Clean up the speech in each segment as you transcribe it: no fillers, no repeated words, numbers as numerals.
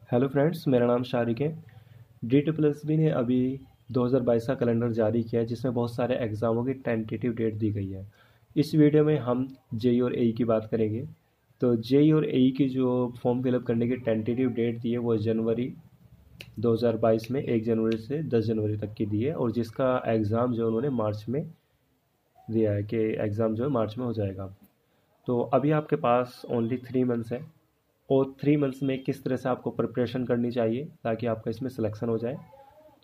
Hello friends, मेरा नाम शारिक है। DSSB ने अभी 2022 का कैलेंडर जारी किया है जिसमें बहुत सारे एग्ज़ामों की टेंटेटिव डेट दी गई है। इस वीडियो में हम जेई और एई की बात करेंगे। तो जेई और एई की जो फॉर्म फिलअप करने की टेंटेटिव डेट दी है वो जनवरी 2022 में 1 जनवरी से 10 जनवरी तक की दी है, और जिसका एग्ज़ाम जो उन्होंने मार्च में दिया है कि एग्ज़ाम जो है मार्च में हो जाएगा। तो अभी आपके पास ओनली 3 मंथ्स है, और 3 मंथ्स में किस तरह से आपको प्रिपरेशन करनी चाहिए ताकि आपका इसमें सिलेक्शन हो जाए।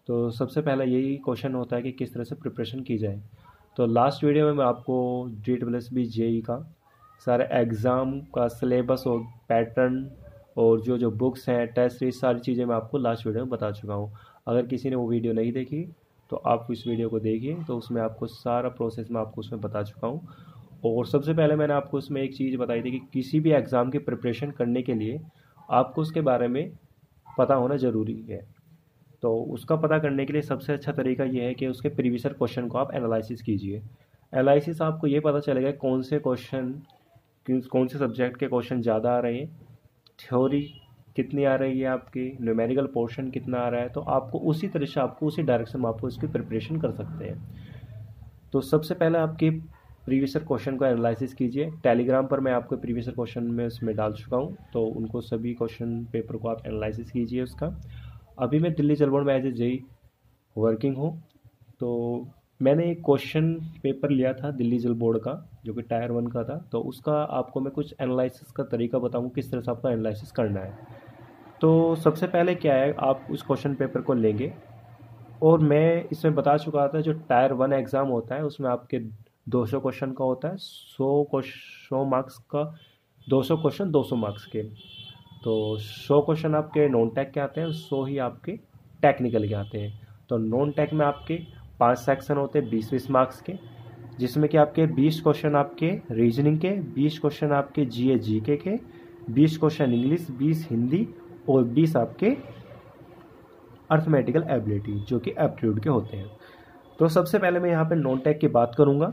तो सबसे पहला यही क्वेश्चन होता है कि किस तरह से प्रिपरेशन की जाए। तो लास्ट वीडियो में मैं आपको DSSB जेई का सारा एग्ज़ाम का सिलेबस और पैटर्न और जो जो बुक्स हैं, टेस्ट सीरीज, सारी चीज़ें मैं आपको लास्ट वीडियो में बता चुका हूँ। अगर किसी ने वो वीडियो नहीं देखी तो आप इस वीडियो को देखिए, तो उसमें आपको सारा प्रोसेस मैं आपको उसमें बता चुका हूँ। और सबसे पहले मैंने आपको उसमें एक चीज़ बताई थी कि किसी भी एग्ज़ाम की प्रिपरेशन करने के लिए आपको उसके बारे में पता होना ज़रूरी है। तो उसका पता करने के लिए सबसे अच्छा तरीका ये है कि उसके प्रीवियस क्वेश्चन को आप एनालिसिस कीजिए। एनालिसिस आपको ये पता चलेगा कौन से क्वेश्चन, कौन से सब्जेक्ट के क्वेश्चन ज़्यादा आ रहे हैं, थ्योरी कितनी आ रही है, आपकी न्यूमेरिकल पोर्शन कितना आ रहा है। तो आपको उसी तरह से, आपको उसी डायरेक्शन में आपको इसकी प्रिपरेशन कर सकते हैं। तो सबसे पहले आपके प्रीवियस क्वेश्चन को एनालिसिस कीजिए। टेलीग्राम पर मैं आपको प्रीवियस क्वेश्चन में इसमें डाल चुका हूँ, तो उनको सभी क्वेश्चन पेपर को आप एनालिसिस कीजिए उसका। अभी मैं दिल्ली जल बोर्ड में एज ए जेई वर्किंग हूँ। तो मैंने एक क्वेश्चन पेपर लिया था दिल्ली जल बोर्ड का, जो कि टायर 1 का था। तो उसका आपको मैं कुछ एनालिसिस का तरीका बताऊँ किस तरह से आपको एनालिसिस करना है। तो सबसे पहले क्या है, आप उस क्वेश्चन पेपर को लेंगे, और मैं इसमें बता चुका था जो टायर 1 एग्ज़ाम होता है उसमें आपके 200 क्वेश्चन का होता है, 100 मार्क्स का, 200 क्वेश्चन 200 मार्क्स के। तो 100 क्वेश्चन आपके नॉन टेक के आते हैं, 100 ही आपके टेक्निकल के आते हैं। तो नॉन टेक में आपके 5 सेक्शन होते हैं 20-20 मार्क्स के, जिसमें कि आपके 20 क्वेश्चन आपके रीजनिंग के, 20 क्वेश्चन आपके जीए जीके के, 20 क्वेश्चन इंग्लिश, 20 हिंदी, और 20 आपके अर्थमेटिकल एबिलिटी जो कि एप्टीट्यूड के होते हैं। तो सबसे पहले मैं यहाँ पे नॉन टेक की बात करूँगा।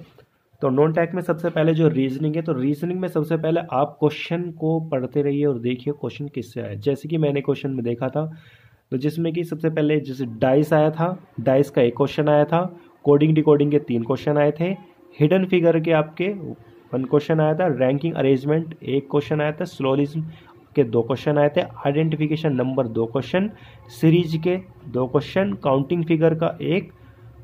तो नॉन टेक में सबसे पहले जो रीजनिंग है, तो रीजनिंग में सबसे पहले आप क्वेश्चन को पढ़ते रहिए और देखिए क्वेश्चन किससे आया। जैसे कि मैंने क्वेश्चन में देखा था, तो जिसमें कि सबसे पहले जैसे डाइस आया था, डाइस का एक क्वेश्चन आया था, कोडिंग डिकोडिंग के 3 क्वेश्चन आए थे, हिडन फिगर के आपके 1 क्वेश्चन आया था, रैंकिंग अरेंजमेंट 1 क्वेश्चन आया था, स्लोलिज्म के 2 क्वेश्चन आए थे, आइडेंटिफिकेशन नंबर 2 क्वेश्चन, सीरीज के 2 क्वेश्चन, काउंटिंग फिगर का 1,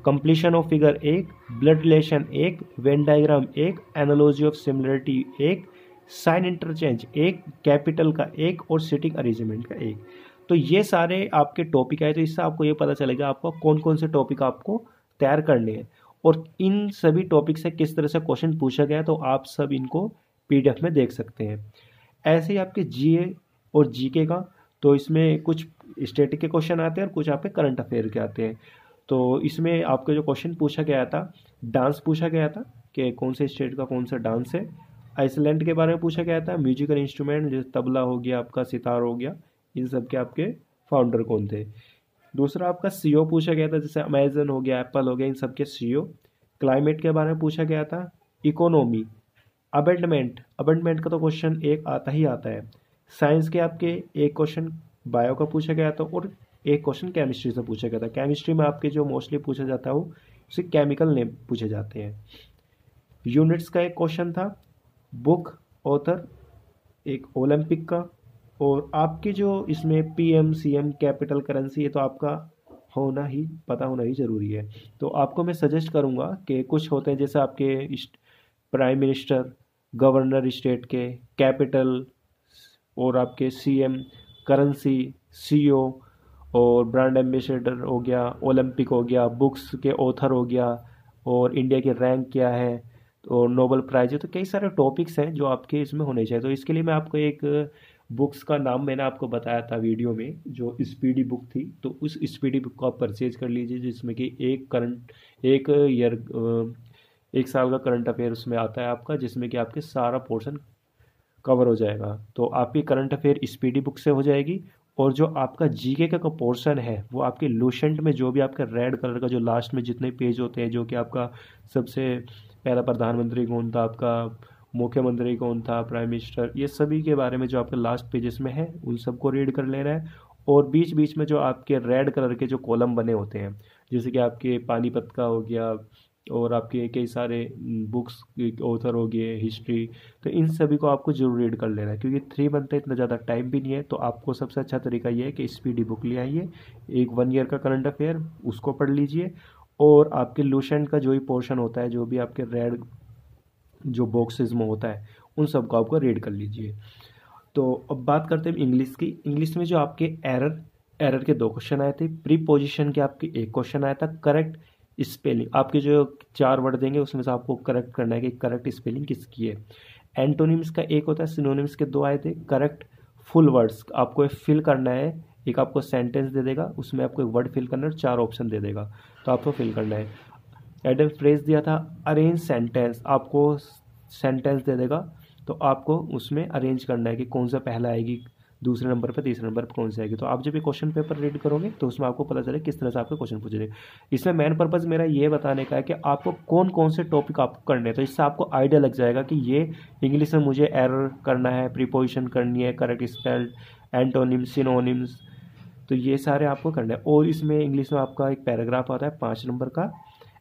completion of figure 1, blood relation 1, Venn diagram 1, analogy of similarity 1, sign interchange 1, capital का 1, और सिटिंग अरेंजमेंट का 1। तो ये सारे आपके टॉपिक आए। तो इससे आपको ये पता चलेगा आपको कौन कौन से टॉपिक आपको तैयार करने हैं, और इन सभी टॉपिक से किस तरह से क्वेश्चन पूछा गया, तो आप सब इनको पीडीएफ में देख सकते हैं। ऐसे ही आपके जीए और जीके का, तो इसमें कुछ स्टैटिक के क्वेश्चन आते हैं और कुछ आपके करंट अफेयर के आते हैं। तो इसमें आपको जो क्वेश्चन पूछा गया था, डांस पूछा गया था कि कौन से स्टेट का कौन सा डांस है, आइसलैंड के बारे में पूछा गया था, म्यूजिकल इंस्ट्रूमेंट जैसे तबला हो गया, आपका सितार हो गया, इन सब के आपके फाउंडर कौन थे। दूसरा आपका सीईओ पूछा गया था, जैसे अमेजन हो गया, एप्पल हो गया, इन सब के सीईओ। क्लाइमेट के बारे में पूछा गया था, इकोनॉमी, अबेंडमेंट, अबेंडमेंट का तो क्वेश्चन एक आता ही आता है। साइंस के आपके एक क्वेश्चन बायो का पूछा गया था, और एक क्वेश्चन केमिस्ट्री से पूछा गया था। केमिस्ट्री में आपके जो मोस्टली पूछा जाता है वो उसे केमिकल नेम पूछे जाते हैं। यूनिट्स का एक क्वेश्चन था, बुक ऑथर एक ओलंपिक का, और आपके जो इसमें पीएम सीएम कैपिटल करेंसी, ये तो आपका होना ही, पता होना ही ज़रूरी है। तो आपको मैं सजेस्ट करूँगा कि कुछ होते हैं जैसे आपके प्राइम मिनिस्टर, गवर्नर स्टेट के, कैपिटल, और आपके सीएम, करेंसी, सीईओ, और ब्रांड एम्बेसडर हो गया, ओलंपिक हो गया, बुक्स के ऑथर हो गया, और इंडिया की रैंक क्या है, और नोबेल प्राइज है। तो कई सारे टॉपिक्स हैं जो आपके इसमें होने चाहिए। तो इसके लिए मैं आपको एक बुक्स का नाम मैंने आपको बताया था वीडियो में, जो स्पीडी बुक थी। तो उस स्पीडी बुक को आप परचेज कर लीजिए, जिसमें कि एक ईयर, 1 साल का करंट अफेयर उसमें आता है आपका, जिसमें कि आपके सारा पोर्शन कवर हो जाएगा। तो आपकी करंट अफेयर स्पीडी बुक से हो जाएगी, और जो आपका जीके का पोर्शन है वो आपके लूसेंट में, जो भी आपका रेड कलर का जो लास्ट में जितने पेज होते हैं, जो कि आपका सबसे पहला प्रधानमंत्री कौन था, आपका मुख्यमंत्री कौन था, प्राइम मिनिस्टर, ये सभी के बारे में जो आपके लास्ट पेजेस में है उन सबको रीड कर लेना है। और बीच बीच में जो आपके रेड कलर के जो कॉलम बने होते हैं, जैसे कि आपके पानीपत का हो गया और आपके कई सारे बुक्स ऑथर हो गए, हिस्ट्री, तो इन सभी को आपको जरूर रीड कर लेना है, क्योंकि 3 मंथ है, इतना ज़्यादा टाइम भी नहीं है। तो आपको सबसे अच्छा तरीका ये है कि स्पीडी बुक ले आइए, एक 1 ईयर का करंट अफेयर उसको पढ़ लीजिए, और आपके लूसेंट का जो भी पोर्शन होता है, जो भी आपके रेड जो बॉक्सेस में होता है, उन सबको आपको रीड कर लीजिए। तो अब बात करते हैं इंग्लिश की। इंग्लिश में जो आपके एरर के 2 क्वेश्चन आए थे, प्रीपोजिशन के आपके 1 क्वेश्चन आया था, करेक्ट स्पेलिंग आपके जो 4 वर्ड देंगे उसमें से आपको करेक्ट करना है कि करेक्ट स्पेलिंग किसकी है। एंटोनिम्स का 1 होता है, सिनोनिम्स के 2 आए थे, करेक्ट फुल वर्ड्स आपको फिल करना है, एक आपको सेंटेंस दे देगा, उसमें आपको एक वर्ड फिल करना है और 4 ऑप्शन दे देगा, तो आपको फिल करना है। एडम फ्रेज दिया था, अरेंज सेंटेंस, आपको सेंटेंस दे देगा, तो आपको उसमें अरेंज करना है कि कौन सा पहला आएगी, दूसरे नंबर पर, तीसरे नंबर पर कौन सी आएगी। तो आप जब ये क्वेश्चन पेपर रीड करोगे तो उसमें आपको पता चले किस तरह से आपके क्वेश्चन पूछे। इसमें मेन पर्पज़ मेरा ये बताने का है कि आपको कौन कौन से टॉपिक आपको करने हैं, तो इससे आपको आइडिया लग जाएगा कि ये इंग्लिश में मुझे एरर करना है, प्रीपोजिशन करनी है, करेक्ट स्पेल्ड, एंटोनिम्स, सिनोनिम्स, तो ये सारे आपको करना है। और इसमें इंग्लिश में आपका एक पैराग्राफ आता है 5 नंबर का,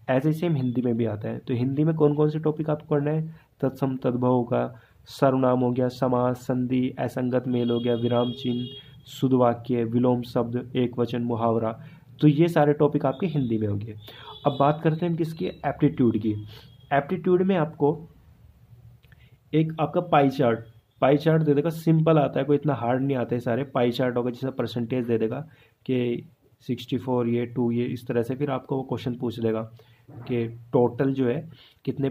ऐसे सेम हिंदी में भी आता है। तो हिंदी में कौन कौन से टॉपिक आपको करना है, तत्सम तद्भव का, सर्वनाम हो गया, समास, संधि, असंगत मेल हो गया, विराम चिन्ह, शुद्ध वाक्य, विलोम शब्द, एक वचन, मुहावरा, तो ये सारे टॉपिक आपके हिंदी में होंगे। अब बात करते हैं किसकी, एप्टीट्यूड की। एप्टीट्यूड में आपको एक आपका पाई चार्ट दे देगा, सिंपल आता है, कोई इतना हार्ड नहीं आता है, सारे पाई चार्ट होगा, जैसे परसेंटेज दे देगा कि 64 ये 2 ये, इस तरह से फिर आपको वो क्वेश्चन पूछ लेगा कि टोटल जो है कितने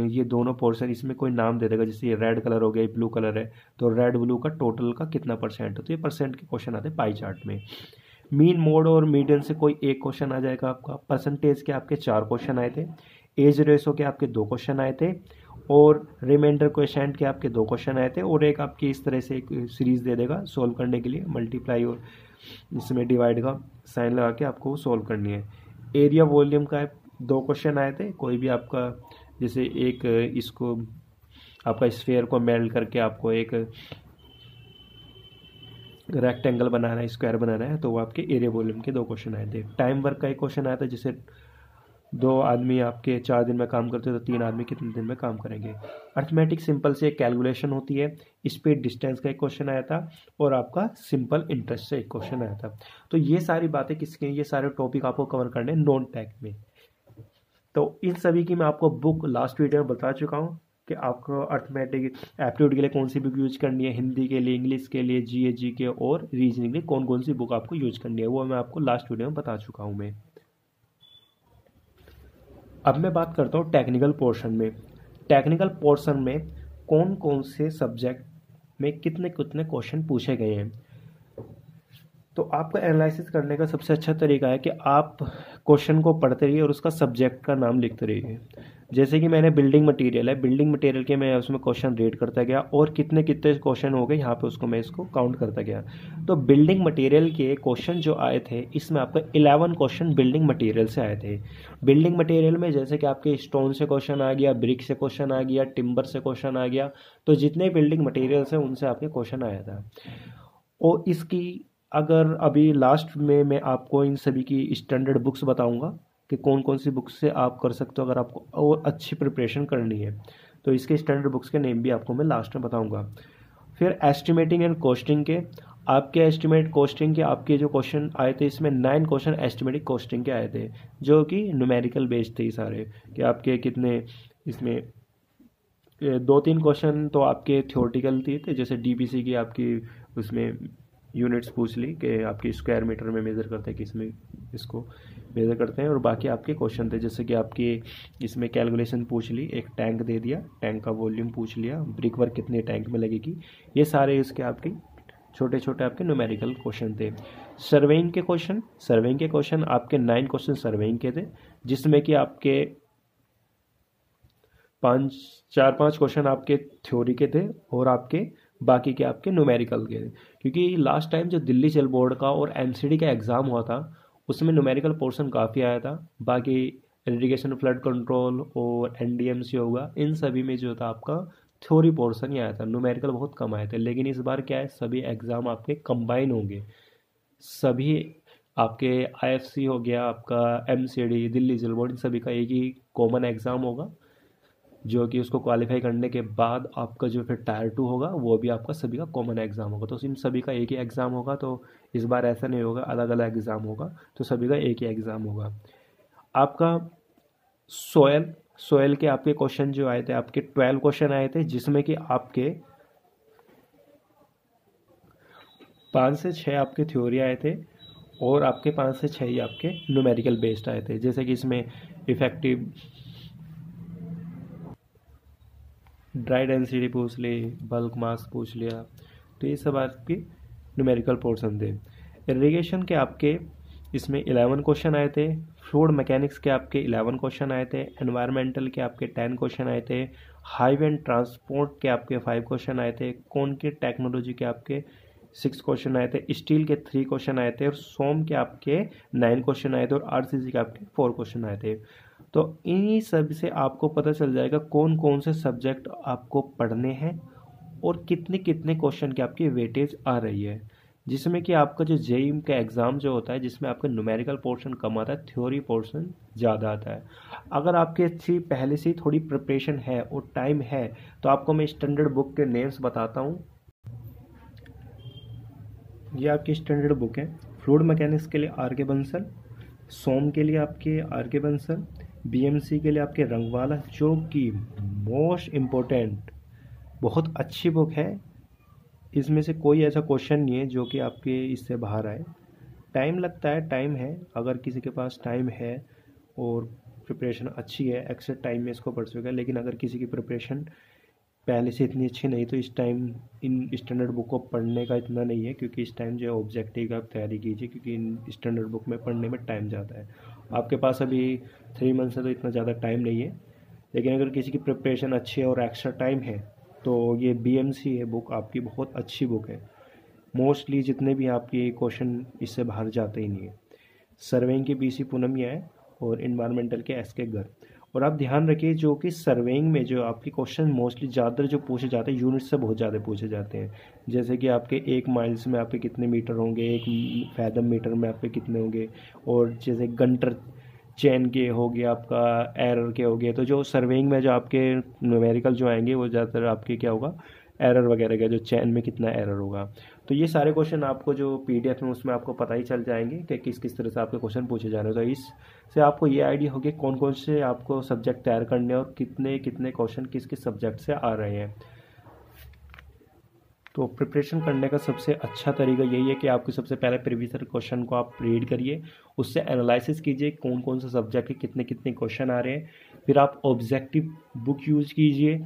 ये दोनों पोर्शन, इसमें कोई नाम दे देगा, जैसे ये रेड कलर हो गया, ब्लू कलर है, तो रेड ब्लू का टोटल का कितना परसेंट है, तो ये परसेंट के क्वेश्चन आते हैं पाई चार्ट में। मीन, मोड और मीडियन से कोई एक क्वेश्चन आ जाएगा आपका। परसेंटेज के आपके 4 क्वेश्चन आए थे, एज रेशो के आपके 2 क्वेश्चन आए थे, और रिमाइंडर क्वेश्चन के आपके 2 क्वेश्चन आए थे, और एक आपकी इस तरह से एक सीरीज दे देगा सोल्व करने के लिए, मल्टीप्लाई और इसमें डिवाइड का साइन लगा के आपको सोल्व करनी है। एरिया वॉल्यूम का 2 क्वेश्चन आए थे, कोई भी आपका, जैसे एक इसको आपका स्फेयर को मेल्ट करके आपको एक रेक्टेंगल बनाना है, स्क्वायर बनाना है, तो वो आपके एरिया वॉल्यूम के 2 क्वेश्चन आए थे। टाइम वर्क का एक क्वेश्चन आया था, जैसे 2 आदमी आपके 4 दिन में काम करते हैं, तो 3 आदमी कितने दिन में काम करेंगे। अर्थमेटिक सिंपल से एक कैलकुलेशन होती है। स्पीड डिस्टेंस का एक क्वेश्चन आया था, और आपका सिंपल इंटरेस्ट से एक क्वेश्चन आया था। तो ये सारी बातें किसके, ये सारे टॉपिक आपको कवर करने हैं नॉन टेक में। तो इन सभी की मैं आपको बुक लास्ट वीडियो में बता चुका हूँ कि आपको अर्थमेटिक एप्टीट्यूड के लिए कौन सी बुक यूज करनी है, हिंदी के लिए, इंग्लिश के लिए, जीए जीके और रीजनिंग के लिए कौन कौन सी बुक आपको यूज करनी है, वो मैं आपको लास्ट वीडियो में बता चुका हूँ मैं। अब मैं बात करता हूँ टेक्निकल पोर्शन में। टेक्निकल पोर्शन में कौन कौन से सब्जेक्ट में कितने कितने क्वेश्चन पूछे गए हैं। तो आपका एनालिसिस करने का सबसे अच्छा तरीका है कि आप क्वेश्चन को पढ़ते रहिए और उसका सब्जेक्ट का नाम लिखते रहिए। जैसे कि मैंने बिल्डिंग मटेरियल है, बिल्डिंग मटेरियल के मैं उसमें क्वेश्चन रीड करता गया, और कितने कितने क्वेश्चन हो गए यहाँ पे उसको मैं इसको काउंट करता गया। तो बिल्डिंग मटेरियल के क्वेश्चन जो आए थे, इसमें आपका 11 क्वेश्चन बिल्डिंग मटेरियल से आए थे। बिल्डिंग मटेरियल में जैसे कि आपके स्टोन से क्वेश्चन आ गया, ब्रिक से क्वेश्चन आ गया, टिम्बर से क्वेश्चन आ गया, तो जितने बिल्डिंग मटेरियल्स हैं उनसे आपके क्वेश्चन आया था। और इसकी अगर अभी लास्ट में मैं आपको इन सभी की स्टैंडर्ड बुक्स बताऊंगा कि कौन कौन सी बुक्स से आप कर सकते हो अगर आपको और अच्छी प्रिपरेशन करनी है, तो इसके स्टैंडर्ड बुक्स के नेम भी आपको मैं लास्ट में बताऊंगा। फिर एस्टिमेटिंग एंड कॉस्टिंग के आपके एस्टिमेट कॉस्टिंग के आपके जो क्वेश्चन आए थे, इसमें 9 क्वेश्चन एस्टिमेटिंग कॉस्टिंग के आए थे, जो कि न्यूमेरिकल बेस्ड थे सारे, कि आपके कितने इसमें 2-3 क्वेश्चन तो आपके थ्योरेटिकल थे, जैसे डीपीसी की आपकी उसमें यूनिट्स पूछ ली कि आपकी स्क्वायर मीटर में मेज़र करते हैं, किस में इसको मेज़र करते हैं, और बाकी आपके क्वेश्चन थे जैसे कि आपके इसमें कैलकुलेशन पूछ ली, एक टैंक दे दिया, टैंक का वॉल्यूम पूछ लिया, ब्रिक वर्क कितने टैंक में लगेगी, ये सारे इसके आपके छोटे छोटे आपके न्यूमेरिकल क्वेश्चन थे। सर्वेइंग के क्वेश्चन आपके 9 क्वेश्चन सर्वेइंग के थे, जिसमें कि आपके 4-5 क्वेश्चन आपके थ्योरी के थे और आपके बाकी के आपके न्यूमेरिकल के थे। क्योंकि लास्ट टाइम जो दिल्ली जल बोर्ड का और एमसीडी का एग्ज़ाम हुआ था, उसमें न्यूमेरिकल पोर्शन काफ़ी आया था। बाकी इरिगेशन फ्लड कंट्रोल और एनडीएमसी होगा, इन सभी में जो था आपका थ्योरी पोर्शन ही आया था, न्यूमेरिकल बहुत कम आए थे। लेकिन इस बार क्या है, सभी एग्ज़ाम आपके कंबाइन होंगे, सभी आपके आईएफसी हो गया, आपका एमसीडी, दिल्ली सिविल बोर्ड, इन सभी का एक ही कॉमन एग्ज़ाम होगा, जो कि उसको क्वालिफाई करने के बाद आपका जो फिर टायर 2 होगा वो भी आपका सभी का कॉमन एग्ज़ाम होगा। तो इन सभी का एक ही एग्ज़ाम होगा, तो इस बार ऐसा नहीं होगा अलग अलग एग्ज़ाम होगा, तो सभी का एक ही एग्ज़ाम होगा। आपका सोयल सोयल के आपके क्वेश्चन जो आए थे, आपके 12 क्वेश्चन आए थे, जिसमें कि आपके 5 से 6 आपके थ्योरी आए थे और आपके 5 से 6 ही आपके न्यूमेरिकल बेस्ड आए थे। जैसे कि इसमें इफेक्टिव ड्राई डेंसिटी पूछ ली, बल्क मास पूछ लिया, तो ये सब आपके न्यूमेरिकल पोर्शन थे। इरिगेशन के आपके इसमें 11 क्वेश्चन आए थे, फ्लूइड मैकेनिक्स के आपके 11 क्वेश्चन आए थे, एनवायरमेंटल के आपके 10 क्वेश्चन आए थे, हाईवे एंड ट्रांसपोर्ट के आपके 5 क्वेश्चन आए थे, कौन के टेक्नोलॉजी के आपके 6 क्वेश्चन आए थे, स्टील के 3 क्वेश्चन आए थे और सोम के आपके 9 क्वेश्चन आए थे और आरसीसी के आपके 4 क्वेश्चन आए थे। तो इन्हीं सब से आपको पता चल जाएगा कौन कौन से सब्जेक्ट आपको पढ़ने हैं और कितने कितने क्वेश्चन की आपकी वेटेज आ रही है, जिसमें कि आपका जो जेईई का एग्ज़ाम जो होता है, जिसमें आपका न्यूमेरिकल पोर्शन कम आता है, थ्योरी पोर्शन ज़्यादा आता है। अगर आपके अच्छी पहले से ही थोड़ी प्रिपरेशन है और टाइम है, तो आपको मैं स्टैंडर्ड बुक के नेम्स बताता हूँ। ये आपकी स्टैंडर्ड बुक है। फ्लूइड मैकेनिक्स के लिए आर के बंसल, सोम के लिए आपके आर के बंसल, बीएमसी के लिए आपके रंगवाला, जो कि मोस्ट इम्पोर्टेंट बहुत अच्छी बुक है। इसमें से कोई ऐसा क्वेश्चन नहीं है जो कि आपके इससे बाहर आए। टाइम लगता है, टाइम है, अगर किसी के पास टाइम है और प्रिपरेशन अच्छी है, एक्स्ट्रा टाइम में इसको पढ़ सकेगा। लेकिन अगर किसी की प्रिपरेशन पहले से इतनी अच्छी नहीं, तो इस टाइम इन स्टैंडर्ड बुक को पढ़ने का इतना नहीं है, क्योंकि इस टाइम जो है ऑब्जेक्टिव का आप तैयारी कीजिए, क्योंकि इन स्टैंडर्ड बुक में पढ़ने में टाइम ज़्यादा है। आपके पास अभी 3 मंथ से तो इतना ज़्यादा टाइम नहीं है, लेकिन अगर किसी की प्रिपरेशन अच्छी है और एक्स्ट्रा टाइम है, तो ये बीएमसी है बुक आपकी, बहुत अच्छी बुक है। मोस्टली जितने भी आपके क्वेश्चन इससे बाहर जाते ही नहीं है। सर्वेइंग के बीसी पूनमिया है और इन्वायरमेंटल के एस के घर। और आप ध्यान रखिए, जो कि सर्वेइंग में जो आपके क्वेश्चन मोस्टली ज़्यादा जो पूछे जाते हैं, यूनिट से बहुत ज़्यादा पूछे जाते हैं। जैसे कि आपके 1 माइल्स में आपके कितने मीटर होंगे, 1 फैदम मीटर में आपके कितने होंगे, और जैसे गंटर चैन के हो गया, आपका एरर के हो गए। तो जो सर्वेइंग में जो आपके न्यूमेरिकल जो आएंगे, वो ज़्यादातर आपके क्या होगा, एरर वगैरह का, जो चैन में कितना एरर होगा। तो ये सारे क्वेश्चन आपको जो पीडीएफ में उसमें आपको पता ही चल जाएंगे कि किस किस तरह से आपके क्वेश्चन पूछे जा रहे हैं। तो इससे आपको ये आइडिया होगी कौन कौन से आपको सब्जेक्ट तैयार करने हैं और कितने कितने क्वेश्चन किस किस सब्जेक्ट से आ रहे हैं। तो प्रिपरेशन करने का सबसे अच्छा तरीका यही है कि आपको सबसे पहले प्रीवियस क्वेश्चन को आप रीड करिए, उससे एनालिसिस कीजिए कौन कौन से सब्जेक्ट के कितने कितने क्वेश्चन आ रहे हैं। फिर आप ऑब्जेक्टिव बुक यूज़ कीजिए,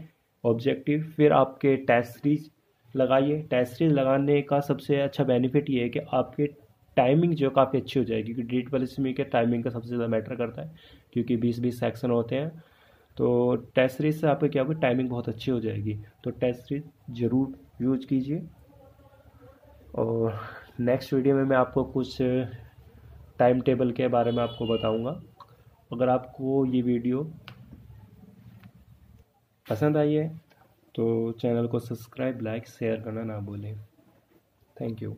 ऑब्जेक्टिव। फिर आपके टेस्ट सीरीज लगाइए। टेस्ट सीरीज लगाने का सबसे अच्छा बेनिफिट ये है कि आपके टाइमिंग जो काफ़ी अच्छी हो जाएगी, क्योंकि रीड पॉलिसी के टाइमिंग का सबसे ज़्यादा मैटर करता है, क्योंकि 20-20 सेक्शन होते हैं। तो टेस्ट सीरीज से आपकी क्या होगी, टाइमिंग बहुत अच्छी हो जाएगी। तो टेस्ट सीरीज ज़रूर यूज कीजिए। और नेक्स्ट वीडियो में मैं आपको कुछ टाइम टेबल के बारे में आपको बताऊंगा। अगर आपको ये वीडियो पसंद आई है तो चैनल को सब्सक्राइब, लाइक, शेयर करना ना भूलें। Thank you.